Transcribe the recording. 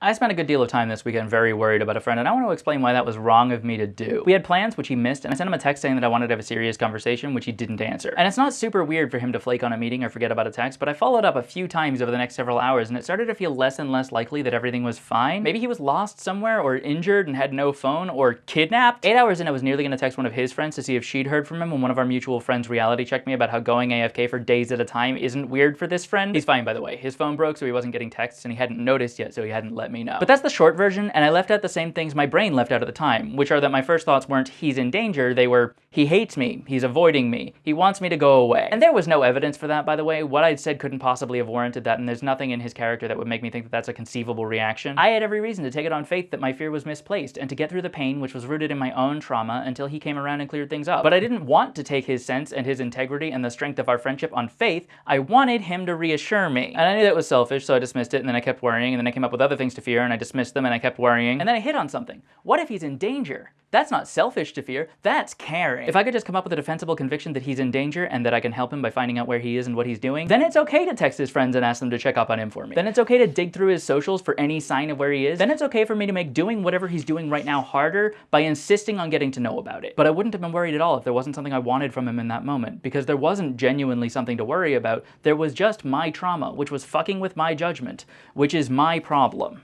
I spent a good deal of time this weekend very worried about a friend, and I want to explain why that was wrong of me to do. We had plans, which he missed, and I sent him a text saying that I wanted to have a serious conversation, which he didn't answer. And it's not super weird for him to flake on a meeting or forget about a text, but I followed up a few times over the next several hours, and it started to feel less and less likely that everything was fine. Maybe he was lost somewhere, or injured and had no phone, or kidnapped. 8 hours in, I was nearly going to text one of his friends to see if she'd heard from him when one of our mutual friends reality checked me about how going AFK for days at a time isn't weird for this friend. He's fine, by the way. His phone broke, so he wasn't getting texts, and he hadn't noticed yet, so he hadn't let me know. But that's the short version, and I left out the same things my brain left out at the time, which are that my first thoughts weren't, he's in danger, they were, he hates me, he's avoiding me, he wants me to go away. And there was no evidence for that, by the way. What I'd said couldn't possibly have warranted that, and there's nothing in his character that would make me think that that's a conceivable reaction. I had every reason to take it on faith that my fear was misplaced, and to get through the pain, which was rooted in my own trauma, until he came around and cleared things up. But I didn't want to take his sense and his integrity and the strength of our friendship on faith. I wanted him to reassure me. And I knew that was selfish, so I dismissed it, and then I kept worrying, and then I came up with other things to fear, and I dismissed them, and I kept worrying. And then I hit on something. What if he's in danger? That's not selfish to fear, that's caring. If I could just come up with a defensible conviction that he's in danger and that I can help him by finding out where he is and what he's doing, then it's okay to text his friends and ask them to check up on him for me. Then it's okay to dig through his socials for any sign of where he is. Then it's okay for me to make doing whatever he's doing right now harder by insisting on getting to know about it. But I wouldn't have been worried at all if there wasn't something I wanted from him in that moment, because there wasn't genuinely something to worry about. There was just my trauma, which was fucking with my judgment, which is my problem.